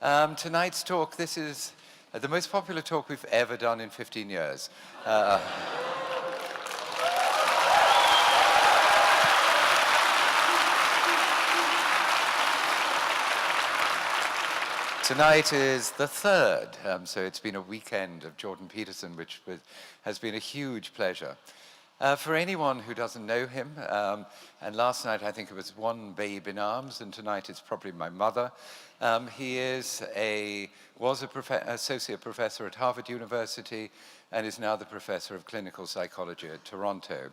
Tonight's talk, this is the most popular talk we've ever done in 15 years. Tonight is the third, so it's been a weekend of Jordan Peterson, which has been a huge pleasure. For anyone who doesn't know him, and last night I think it was one babe in arms, and tonight it's probably my mother. He was associate professor at Harvard University and is now the professor of clinical psychology at Toronto.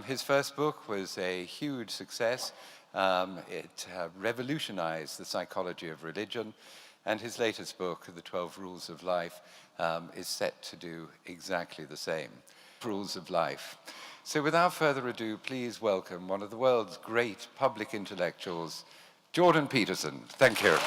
His first book was a huge success. It revolutionized the psychology of religion, and his latest book, The 12 Rules of Life, is set to do exactly the same. Rules of Life. So without further ado, please welcome one of the world's great public intellectuals, Jordan Peterson. Thank you.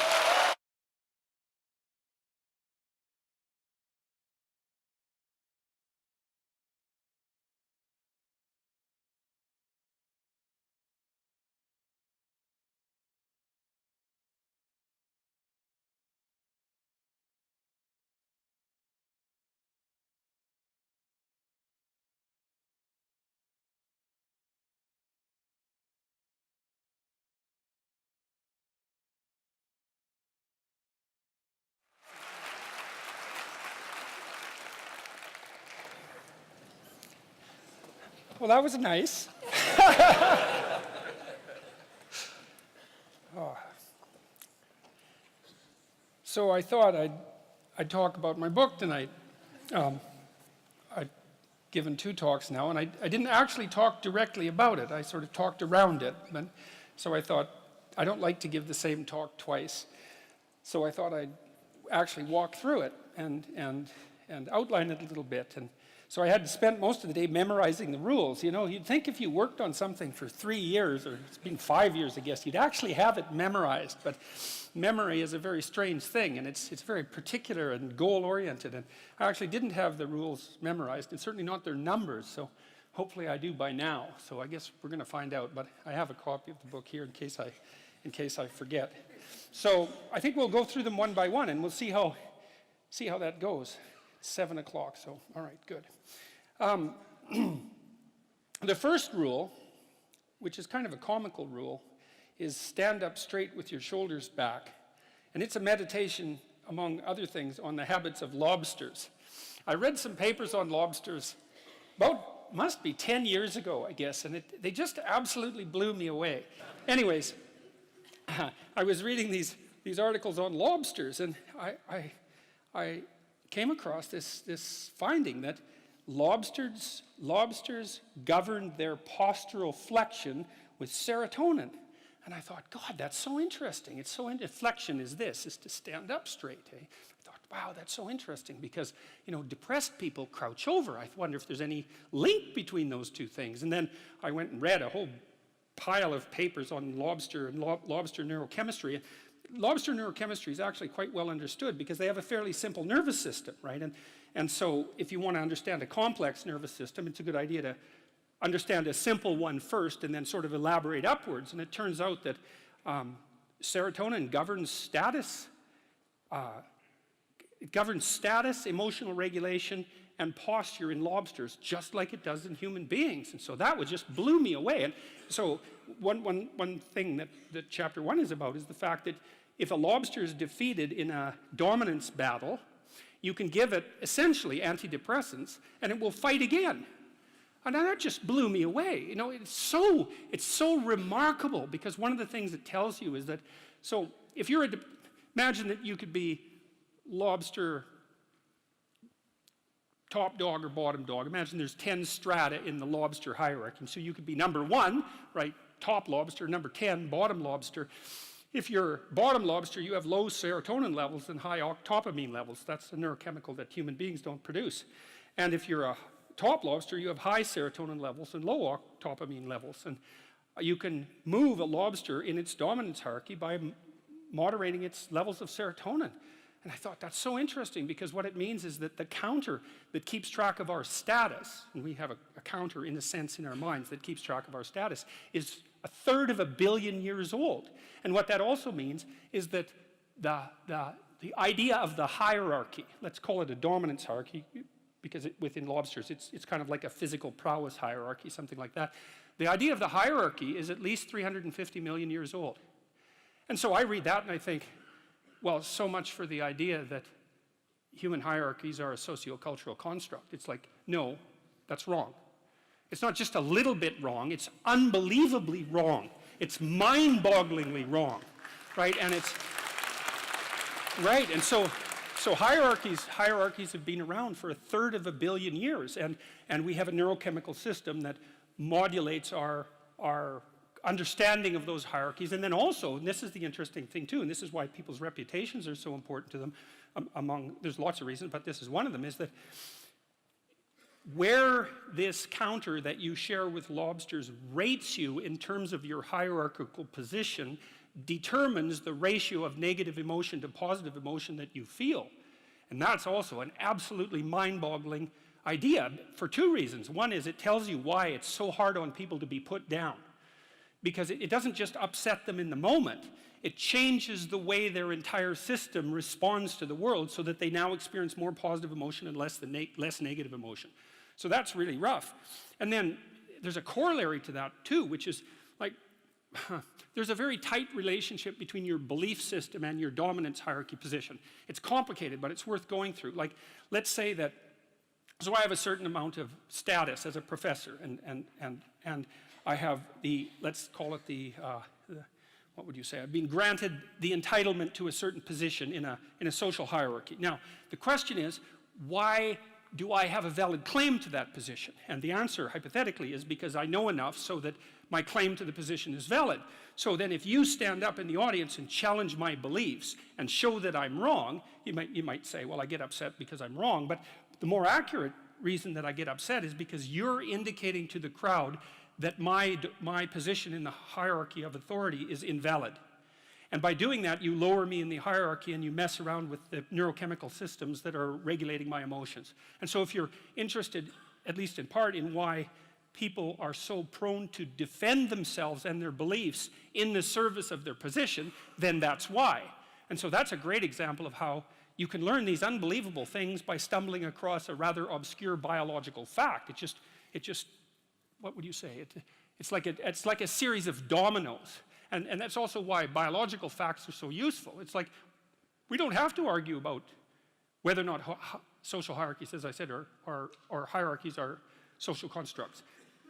Well, that was nice. Oh. So I thought I'd talk about my book tonight. I've given 2 talks now, and I didn't actually talk directly about it. I sort of talked around it. So I thought, I don't like to give the same talk twice. So I thought I'd actually walk through it and outline it a little bit. And so I had to spend most of the day memorizing the rules. You know, you'd think if you worked on something for 3 years, or it's been 5 years, I guess, you'd actually have it memorized. But memory is a very strange thing, and it's very particular and goal-oriented. And I actually didn't have the rules memorized, and certainly not their numbers. So hopefully I do by now. So I guess we're going to find out. But I have a copy of the book here in case I forget. So I think we'll go through them one by one, and we'll see how that goes. 7 o'clock, so all right, good. The first rule, which is kind of a comical rule, is stand up straight with your shoulders back. And it's a meditation, among other things, on the habits of lobsters. I read some papers on lobsters must be 10 years ago, I guess, and they just absolutely blew me away. Anyways, I was reading these articles on lobsters, and I came across this finding that lobsters govern their postural flexion with serotonin. And I thought, God, that's so interesting. Flexion is to stand up straight. Eh? I thought, wow, that's so interesting because, depressed people crouch over. I wonder if there's any link between those two things. And then I went and read a whole pile of papers on lobster and lobster neurochemistry. Lobster neurochemistry is actually quite well understood because they have a fairly simple nervous system, right? And so if you want to understand a complex nervous system, it's a good idea to understand a simple one first and then sort of elaborate upwards. And it turns out that serotonin governs status. It governs status, emotional regulation, and posture in lobsters, just like it does in human beings. And so that just blew me away. And so one thing that chapter 1 is about is the fact that if a lobster is defeated in a dominance battle, you can give it essentially antidepressants, and it will fight again. And that just blew me away. It's so remarkable because one of the things it tells you is that, so if you're imagine that you could be lobster top dog or bottom dog. Imagine there's 10 strata in the lobster hierarchy. And so you could be number 1, right, top lobster, number 10, bottom lobster. If you're bottom lobster, you have low serotonin levels and high octopamine levels. That's a neurochemical that human beings don't produce. And if you're a top lobster, you have high serotonin levels and low octopamine levels. And you can move a lobster in its dominance hierarchy by moderating its levels of serotonin. And I thought that's so interesting because what it means is that the counter that keeps track of our status, and we have a counter in a sense in our minds that keeps track of our status, is 1/3 of a billion years old. And what that also means is that the idea of the hierarchy, let's call it a dominance hierarchy, because within lobsters, it's kind of like a physical prowess hierarchy, something like that. The idea of the hierarchy is at least 350 million years old. And so I read that and I think, well, so much for the idea that human hierarchies are a sociocultural construct. It's like, no, that's wrong. It's not just a little bit wrong, it's unbelievably wrong. It's mind-bogglingly wrong, right? And it's, right, and so hierarchies have been around for 1/3 of a billion years, and we have a neurochemical system that modulates our understanding of those hierarchies. And then also, and this is the interesting thing too, and this is why people's reputations are so important to them, there's lots of reasons, but this is one of them, is that where this counter that you share with lobsters rates you in terms of your hierarchical position determines the ratio of negative emotion to positive emotion that you feel. And that's also an absolutely mind-boggling idea for two reasons. One is it tells you why it's so hard on people to be put down. Because it doesn't just upset them in the moment, it changes the way their entire system responds to the world so that they now experience more positive emotion and less negative emotion. So that's really rough. And then there's a corollary to that too, which is like, there's a very tight relationship between your belief system and your dominance hierarchy position. It's complicated, but it's worth going through. Like, let's say that, so I have a certain amount of status as a professor, and I have the, let's call it the what would you say? I've been granted the entitlement to a certain position in a social hierarchy. Now, the question is, why do I have a valid claim to that position? And the answer, hypothetically, is because I know enough so that my claim to the position is valid. So then if you stand up in the audience and challenge my beliefs and show that I'm wrong, you might say, well, I get upset because I'm wrong, but the more accurate reason that I get upset is because you're indicating to the crowd that my position in the hierarchy of authority is invalid. And by doing that, you lower me in the hierarchy and you mess around with the neurochemical systems that are regulating my emotions. And so if you're interested, at least in part, in why people are so prone to defend themselves and their beliefs in the service of their position, then that's why. And so that's a great example of how you can learn these unbelievable things by stumbling across a rather obscure biological fact. It just, what would you say? It's like a series of dominoes. And that's also why biological facts are so useful. It's like, we don't have to argue about whether or not social hierarchies, as I said, or hierarchies are social constructs.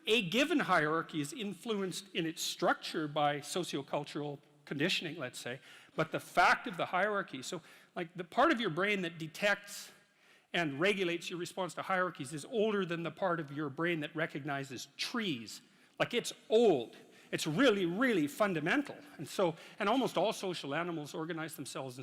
A given hierarchy is influenced in its structure by sociocultural conditioning, let's say, but the fact of the hierarchy, so like the part of your brain that detects and regulates your response to hierarchies is older than the part of your brain that recognizes trees. Like, it's old. It's really, really fundamental. And so, and almost all social animals organize themselves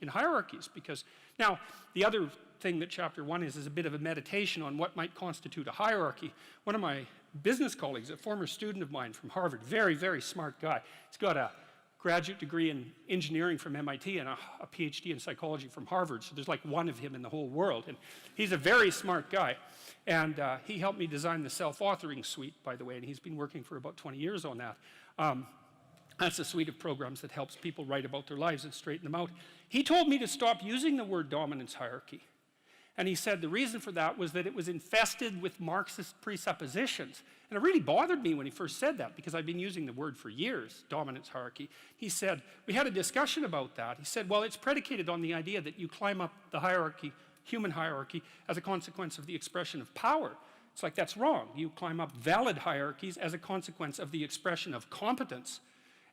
in hierarchies, because now the other thing that chapter 1 is a bit of a meditation on what might constitute a hierarchy. One of my business colleagues, a former student of mine from Harvard, very, very smart guy. He's got a graduate degree in engineering from MIT and a PhD in psychology from Harvard, so there's like one of him in the whole world. And he's a very smart guy. And he helped me design the self-authoring suite, by the way, and he's been working for about 20 years on that. That's a suite of programs that helps people write about their lives and straighten them out. He told me to stop using the word dominance hierarchy. And he said the reason for that was that it was infested with Marxist presuppositions. And it really bothered me when he first said that, because I've been using the word for years, dominance hierarchy. He said, we had a discussion about that. He said, well, it's predicated on the idea that you climb up the hierarchy, human hierarchy, as a consequence of the expression of power. It's like, that's wrong. You climb up valid hierarchies as a consequence of the expression of competence.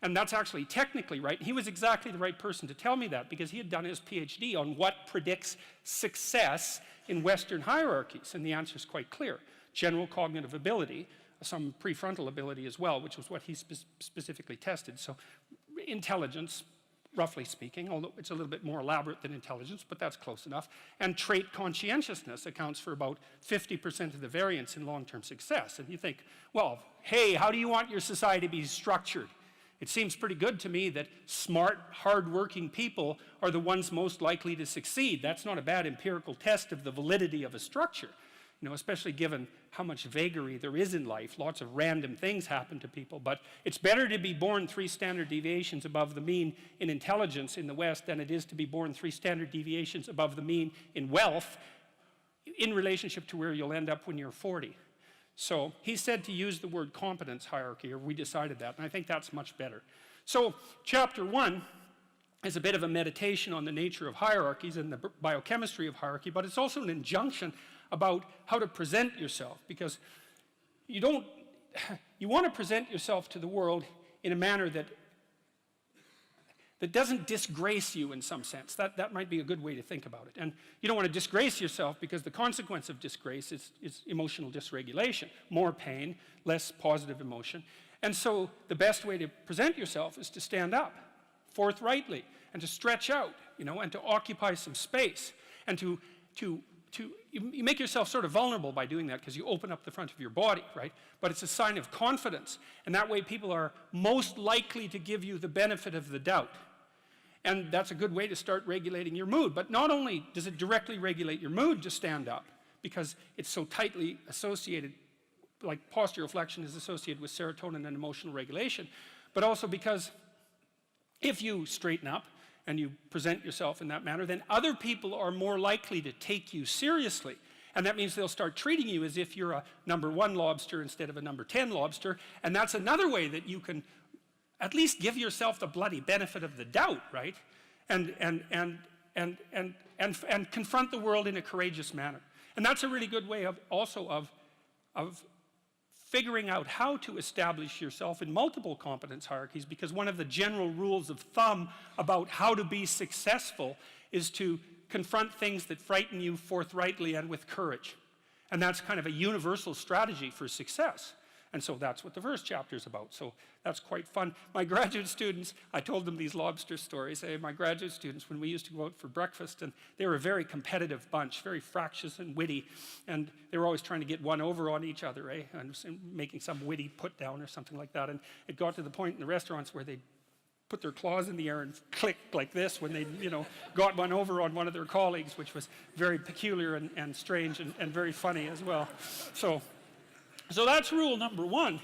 And that's actually technically right. He was exactly the right person to tell me that, because he had done his PhD on what predicts success in Western hierarchies. And the answer is quite clear. General cognitive ability, some prefrontal ability as well, which was what he specifically tested. So intelligence, roughly speaking, although it's a little bit more elaborate than intelligence, but that's close enough. And trait conscientiousness accounts for about 50% of the variance in long-term success. And you think, well, hey, how do you want your society to be structured? It seems pretty good to me that smart, hard-working people are the ones most likely to succeed. That's not a bad empirical test of the validity of a structure. especially given how much vagary there is in life. Lots of random things happen to people, but it's better to be born 3 standard deviations above the mean in intelligence in the West than it is to be born 3 standard deviations above the mean in wealth in relationship to where you'll end up when you're 40. So he said to use the word competence hierarchy, or we decided that, and I think that's much better. So chapter 1 is a bit of a meditation on the nature of hierarchies and the biochemistry of hierarchy, but it's also an injunction about how to present yourself, because you want to present yourself to the world in a manner that doesn't disgrace you in some sense. That might be a good way to think about it. And you don't want to disgrace yourself, because the consequence of disgrace is emotional dysregulation, more pain, less positive emotion. And so the best way to present yourself is to stand up forthrightly and to stretch out, and to occupy some space, and you make yourself sort of vulnerable by doing that, because you open up the front of your body, right? But it's a sign of confidence, and that way people are most likely to give you the benefit of the doubt. And that's a good way to start regulating your mood. But not only does it directly regulate your mood to stand up, because it's so tightly associated, like posture reflection is associated with serotonin and emotional regulation, but also because if you straighten up and you present yourself in that manner, then other people are more likely to take you seriously. And that means they'll start treating you as if you're a number 1 lobster instead of a number 10 lobster. And that's another way that you can at least give yourself the bloody benefit of the doubt, right? And confront the world in a courageous manner. And that's a really good way of figuring out how to establish yourself in multiple competence hierarchies, because one of the general rules of thumb about how to be successful is to confront things that frighten you forthrightly and with courage. And that's kind of a universal strategy for success. And so that's what the first chapter is about. So that's quite fun. My graduate students, I told them these lobster stories. My graduate students, when we used to go out for breakfast, and they were a very competitive bunch, very fractious and witty, and they were always trying to get one over on each other, and making some witty put down or something like that. And it got to the point in the restaurants where they'd put their claws in the air and click like this when they, got one over on one of their colleagues, which was very peculiar and strange and very funny as well. So that's rule number 1.